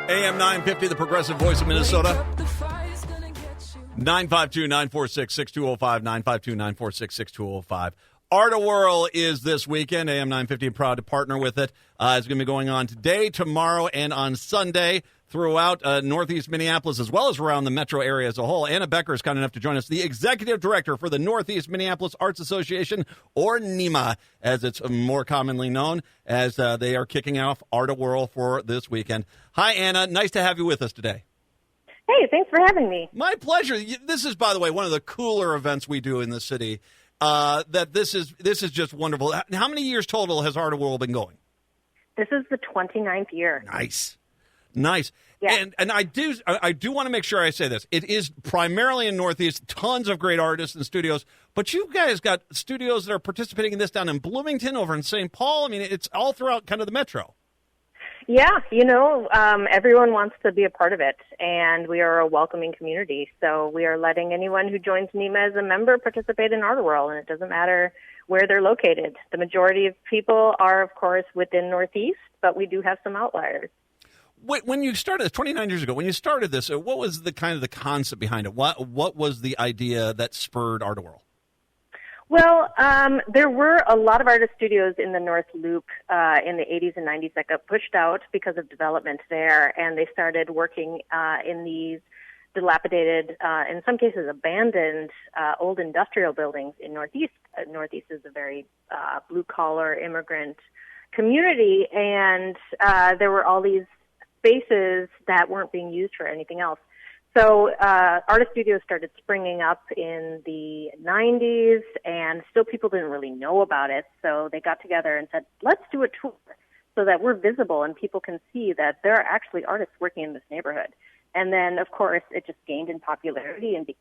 AM 950, the Progressive Voice of Minnesota. 952-946-6205, 952-946-6205. Art of Whirl is this weekend. AM 950 proud to partner with it. It's going to be going on today, tomorrow, and on Sunday throughout Northeast Minneapolis, as well as around the metro area as a whole. Anna Becker is kind enough to join us, the executive director for the Northeast Minneapolis Arts Association, or NEMAA, as it's more commonly known, as they are kicking off Art of Whirl for this weekend. Hi, Anna. Nice to have you with us today. Hey, thanks for having me. My pleasure. This is, by the way, one of the cooler events we do in the city. This is just wonderful. How many years total has Art of Whirl been going? This is the 29th year. Nice. Yeah. And I do want to make sure I say this. It is primarily in Northeast, tons of great artists and studios, but you guys got studios that are participating in this down in Bloomington, over in St. Paul. I mean, it's all throughout kind of the metro. Yeah, everyone wants to be a part of it, and we are a welcoming community. So we are letting anyone who joins NEMAA as a member participate in Art of Whirl, and it doesn't matter where they're located. The majority of people are, of course, within Northeast, but we do have some outliers. When you started this 29 years ago, when you started this, what was the concept behind it? What was the idea that spurred Art of Whirl? Well, there were a lot of artist studios in the North Loop in the 80s and 90s that got pushed out because of development there, and they started working in these dilapidated, in some cases abandoned, old industrial buildings in Northeast. Northeast is a very blue-collar immigrant community, and there were all these spaces that weren't being used for anything else. So artist studios started springing up in the 90s, and still people didn't really know about it. So they got together and said, let's do a tour so that we're visible and people can see that there are actually artists working in this neighborhood. And then, of course, it just gained in popularity and became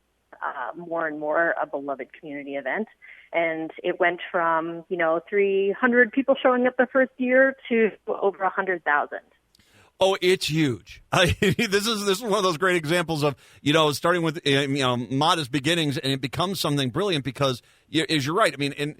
more and more a beloved community event. And it went from, 300 people showing up the first year to over 100,000. Oh, it's huge. This is one of those great examples of, starting with, modest beginnings, and it becomes something brilliant because, you're right. I mean,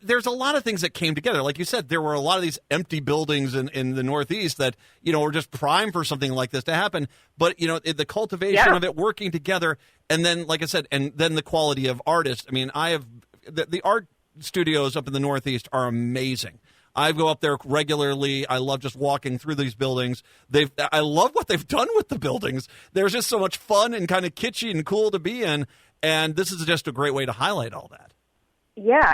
there's a lot of things that came together. Like you said, there were a lot of these empty buildings in the Northeast that, were just prime for something like this to happen. But, the cultivation of it working together, and then, like I said, and then the quality of artists. I mean, the art studios up in the Northeast are amazing. I go up there regularly. I love just walking through these buildings. I love what they've done with the buildings. There's just so much fun and kind of kitschy and cool to be in, and this is just a great way to highlight all that. Yeah,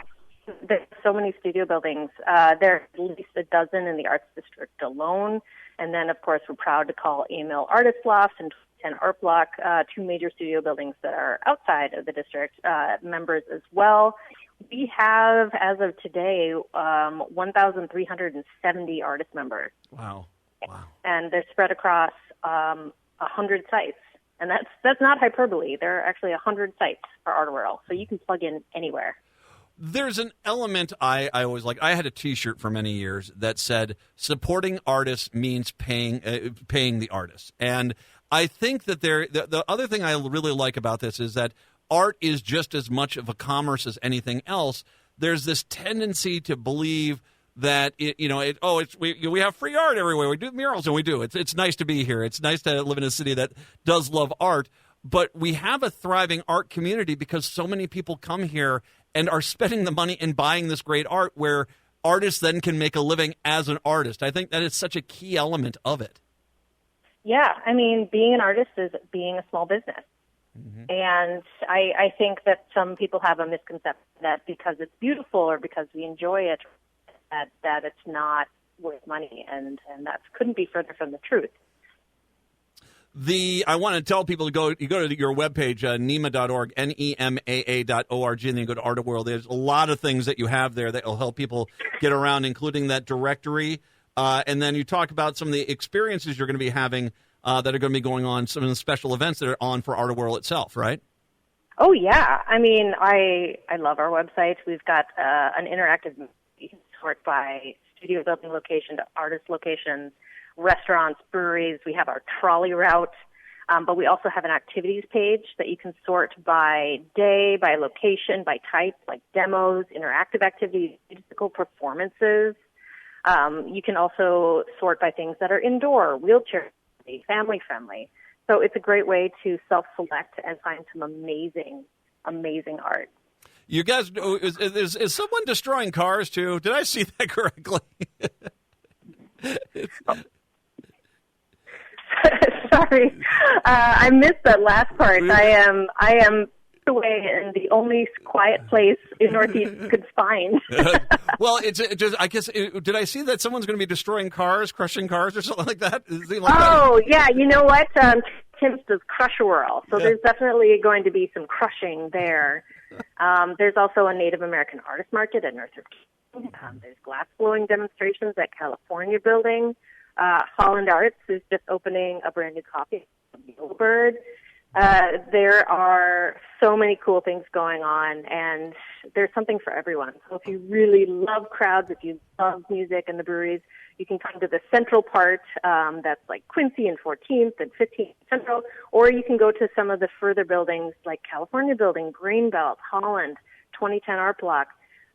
there's so many studio buildings. There are at least a dozen in the Arts District alone, and then, of course, we're proud to call Emil Artist Lofts and 10 Art Block, two major studio buildings that are outside of the district, members as well. We have, as of today, 1,370 artist members. Wow. And they're spread across 100 sites. And that's not hyperbole. There are actually 100 sites for Art of Whirl, so you can plug in anywhere. There's an element I always like. I had a T-shirt for many years that said, supporting artists means paying the artists. And I think that the other thing I really like about this is that art is just as much of a commerce as anything else. There's this tendency to believe that we have free art everywhere. We do murals, and we do. It's nice to be here. It's nice to live in a city that does love art. But we have a thriving art community because so many people come here and are spending the money and buying this great art, where artists then can make a living as an artist. I think that is such a key element of it. Yeah, I mean, being an artist is being a small business. Mm-hmm. And I think that some people have a misconception that because it's beautiful or because we enjoy it, that it's not worth money, and that couldn't be further from the truth. I want to tell people to you go to your webpage, NEMAA.org, NEMAA.org, and then you go to Art of Whirl. There's a lot of things that you have there that will help people get around, including that directory. And then you talk about some of the experiences you're going to be having that are going to be going on, some of the special events that are on for Art of Whirl itself, right? Oh, yeah. I mean, I love our website. We've got an interactive, you can sort by studio building location to artist locations, restaurants, breweries. We have our trolley route, but we also have an activities page that you can sort by day, by location, by type, like demos, interactive activities, musical performances. You can also sort by things that are indoor, wheelchair friendly, family friendly. So it's a great way to self-select and find some amazing, amazing art. You guys, is someone destroying cars too? Did I see that correctly? Sorry, I missed that last part. I am away in the only quiet place in Northeast you could find. Well, it's just, I guess, did I see that someone's going to be destroying cars, crushing cars, or something like that? Yeah, you know what? Tim's does Crush Whirl, so there's definitely going to be some crushing there. There's also a Native American artist market at Northrop King. There's glass blowing demonstrations at California Building. Holland Arts is just opening a brand new copy of The Old Bird. There are so many cool things going on, and there's something for everyone. So if you really love crowds, if you love music and the breweries, you can come to the central part, that's like Quincy and 14th and 15th Central, or you can go to some of the further buildings like California Building, Greenbelt, Holland, 2010 Art Block,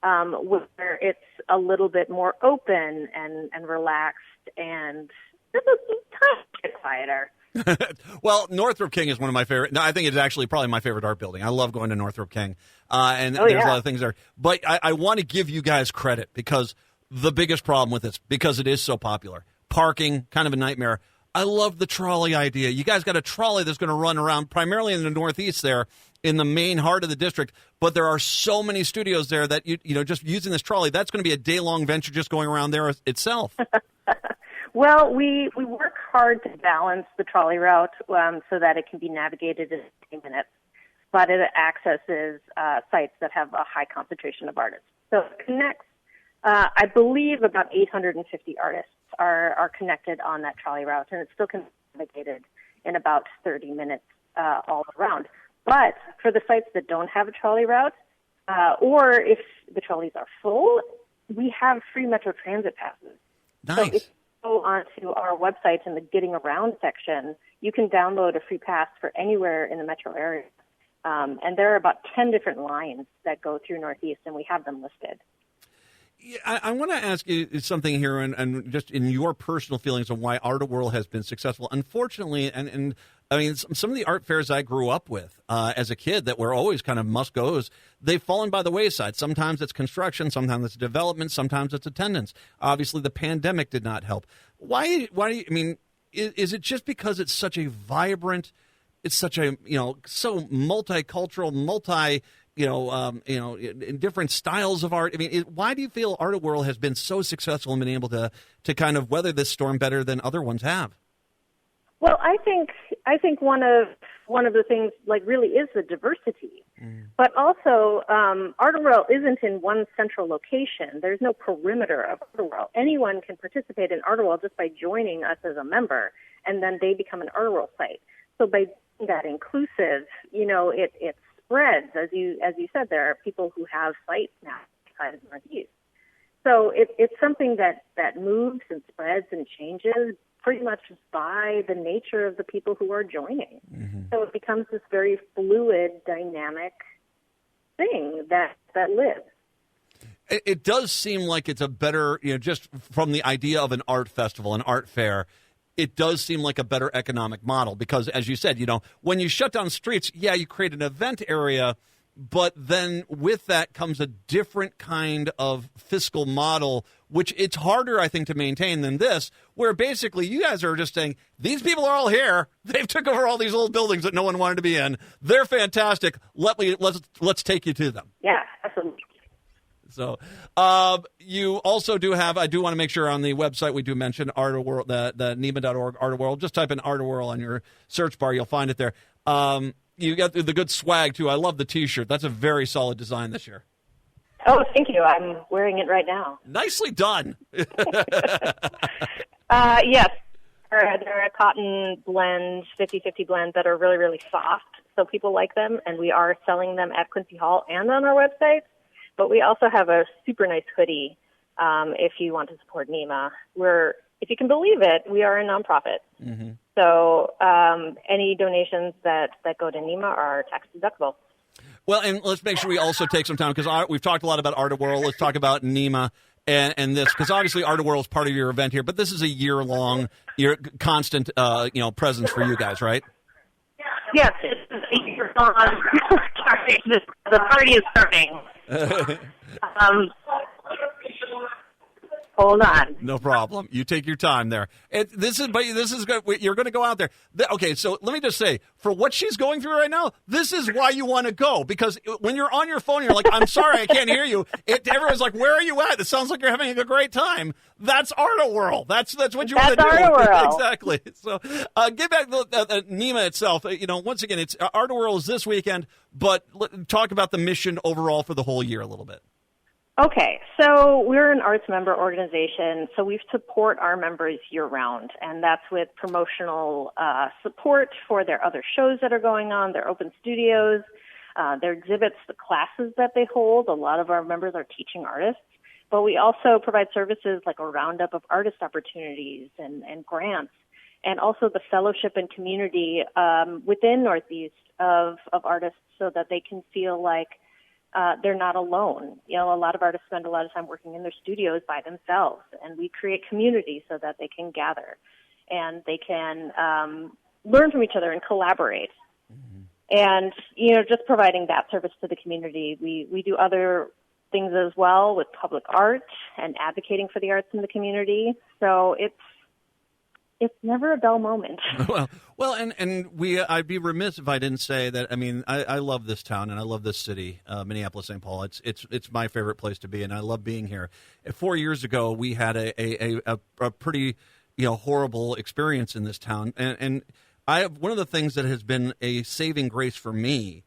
where it's a little bit more open and relaxed and just a tiny bit quieter. Well, Northrop King is one of my favorite. No, I think it's actually probably my favorite art building. I love going to Northrop King, and there's a lot of things there. But I want to give you guys credit because the biggest problem with this, because it is so popular, parking, kind of a nightmare. I love the trolley idea. You guys got a trolley that's going to run around primarily in the Northeast there, in the main heart of the district. But there are so many studios there that you know, just using this trolley, that's going to be a day-long venture just going around there itself. Well, we work hard to balance the trolley route so that it can be navigated in 15 minutes, but it accesses sites that have a high concentration of artists. So it connects, I believe, about 850 artists are connected on that trolley route, and it's still navigated in about 30 minutes all around. But for the sites that don't have a trolley route, or if the trolleys are full, we have free Metro Transit passes. Nice. So if go onto our website in the Getting Around section, you can download a free pass for anywhere in the metro area. And there are about 10 different lines that go through Northeast, and we have them listed. Yeah, I want to ask you something here, and just in your personal feelings on why Art World has been successful. Unfortunately, and I mean, some of the art fairs I grew up with as a kid that were always kind of must-goes, they've fallen by the wayside. Sometimes it's construction, sometimes it's development, sometimes it's attendance. Obviously, the pandemic did not help. Why do you, I mean, is it just because it's such a vibrant, it's such a, so multicultural, in different styles of art? I mean, why do you feel Art World has been so successful and been able to kind of weather this storm better than other ones have? Well, I think one of the things really is the diversity, but also Art World isn't in one central location. There's no perimeter of Art World. Anyone can participate in Art World just by joining us as a member, and then they become an Art World site. So by being that inclusive, it spreads. As you said, there are people who have sites now outside of Northeast. So it's something that moves and spreads and changes pretty much by the nature of the people who are joining. Mm-hmm. So it becomes this very fluid, dynamic thing that lives. It does seem like it's a better, just from the idea of an art festival, an art fair, it does seem like a better economic model because, as you said, when you shut down streets, you create an event area, but then with that comes a different kind of fiscal model, which it's harder, I think, to maintain than this, where basically you guys are just saying, these people are all here. They've took over all these old buildings that no one wanted to be in. They're fantastic. Let's take you to them. Yeah, absolutely. So you also do have, I do want to make sure on the website we do mention Art World, the NEMAA.org Art World. Just type in Art World on your search bar. You'll find it there. You got the good swag, too. I love the T-shirt. That's a very solid design this year. Oh, thank you. I'm wearing it right now. Nicely done. Yes. They're a cotton blend, 50-50 blend that are really, really soft, so people like them, and we are selling them at Quincy Hall and on our website. But we also have a super nice hoodie if you want to support NEMAA. If you can believe it, we are a nonprofit. Mm-hmm. So any donations that go to NEMAA are tax deductible. Well, and let's make sure we also take some time because we've talked a lot about Art World. Let's talk about NEMAA. and this, because obviously Art of World is part of your event here, but this is a year-long, your constant, presence for you guys, right? Yes, it's a year-long. Sorry, the party is starting. Hold on. No problem. You take your time there. This is good. You're going to go out there. Okay, so let me just say, for what she's going through right now, this is why you want to go. Because when you're on your phone, you're like, I'm sorry, I can't hear you. Everyone's like, where are you at? It sounds like you're having a great time. That's Art of World. That's what you want to do. Art of World. Exactly. So get back to NEMAA itself. Once again, it's Art of World is this weekend, but talk about the mission overall for the whole year a little bit. Okay, so we're an arts member organization, so we support our members year-round, and that's with promotional support for their other shows that are going on, their open studios, their exhibits, the classes that they hold. A lot of our members are teaching artists, but we also provide services like a roundup of artist opportunities and grants, and also the fellowship and community within Northeast of artists so that they can feel like they're not alone. A lot of artists spend a lot of time working in their studios by themselves, and we create community so that they can gather and they can learn from each other and collaborate. Mm-hmm. And, just providing that service to the community. We do other things as well with public art and advocating for the arts in the community. So it's never a dull moment. Well, and I'd be remiss if I didn't say that. I mean, I love this town and I love this city, Minneapolis, St. Paul. It's my favorite place to be, and I love being here. 4 years ago, we had a pretty horrible experience in this town, and one of the things that has been a saving grace for me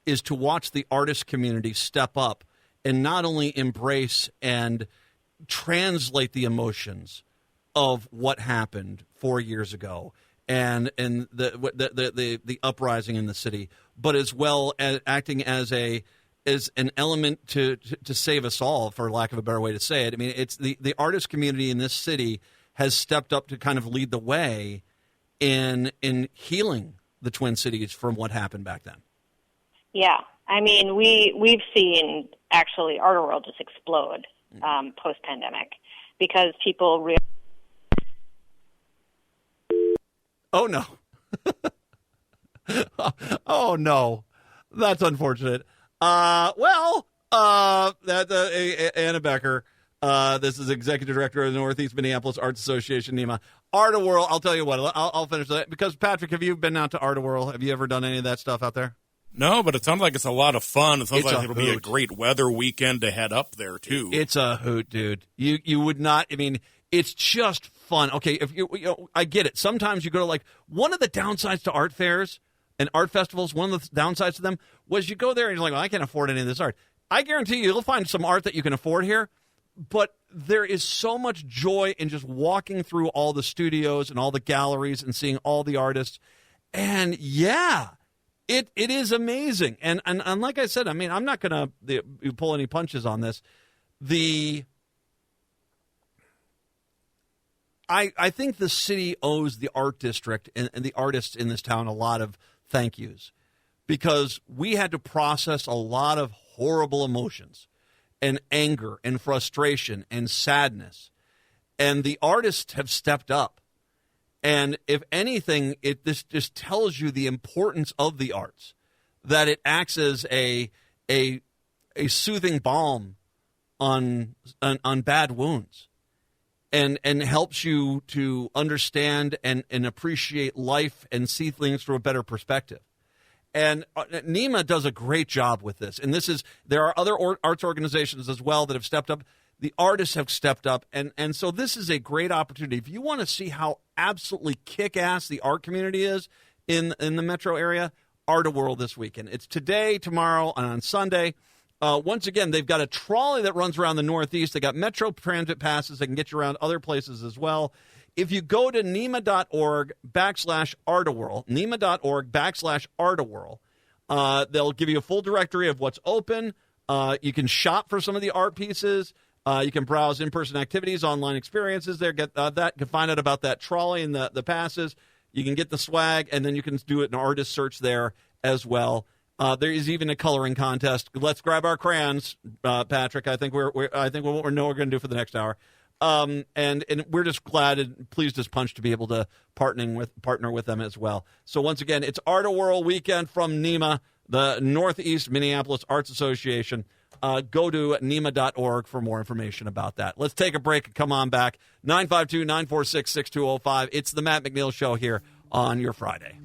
is to watch the artist community step up and not only embrace and translate the emotions of what happened 4 years ago and the uprising in the city, but as well as acting as an element to save us all, for lack of a better way to say it. I mean, it's the artist community in this city has stepped up to kind of lead the way in healing the Twin Cities from what happened back then. Yeah, I mean, we've seen actually Art of World just explode post-pandemic because people realize. Oh, no. Oh, no. That's unfortunate. Anna Becker, this is Executive Director of the Northeast Minneapolis Arts Association, NEMAA. Art of World, I'll tell you what, I'll finish that. Because, Patrick, have you been out to Art of World? Have you ever done any of that stuff out there? No, but it sounds like it's a lot of fun. It sounds like it'll be a great weather weekend to head up there, too. It's a hoot, dude. You would not, I mean, it's just fun. Okay, if I get it. Sometimes you go to, like, one of the downsides to art fairs and art festivals, one of the downsides to them was you go there and you're like, well, I can't afford any of this art. I guarantee you'll find some art that you can afford here, but there is so much joy in just walking through all the studios and all the galleries and seeing all the artists. And, yeah, it is amazing. And like I said, I mean, I'm not going to pull any punches on this. I think the city owes the art district and the artists in this town a lot of thank yous, because we had to process a lot of horrible emotions and anger and frustration and sadness. And the artists have stepped up. And if anything, this just tells you the importance of the arts, that it acts as a soothing balm on bad wounds. And helps you to understand and appreciate life and see things from a better perspective. And NEMAA does a great job with this. And there are other arts organizations as well that have stepped up. The artists have stepped up. And so this is a great opportunity. If you want to see how absolutely kick-ass the art community is in the metro area, Art of World this weekend. It's today, tomorrow, and on Sunday. Once again, they've got a trolley that runs around the Northeast. They got Metro Transit passes that can get you around other places as well. If you go to NEMAA.org/Art-A-Whirl, NEMAA.org/Art-A-Whirl, they'll give you a full directory of what's open. You can shop for some of the art pieces. You can browse in-person activities, online experiences there. Get that. You can find out about that trolley and the passes. You can get the swag, and then you can do an artist search there as well. There is even a coloring contest. Let's grab our crayons, Patrick. I think we're what we know we're going to do for the next hour. And we're just glad and pleased as punch to be able to partner with them as well. So once again, it's Art World Weekend from NEMAA, the Northeast Minneapolis Arts Association. Go to NEMAA.org for more information about that. Let's take a break and come on back. 952-946-6205. It's the Matt McNeil Show here on your Friday.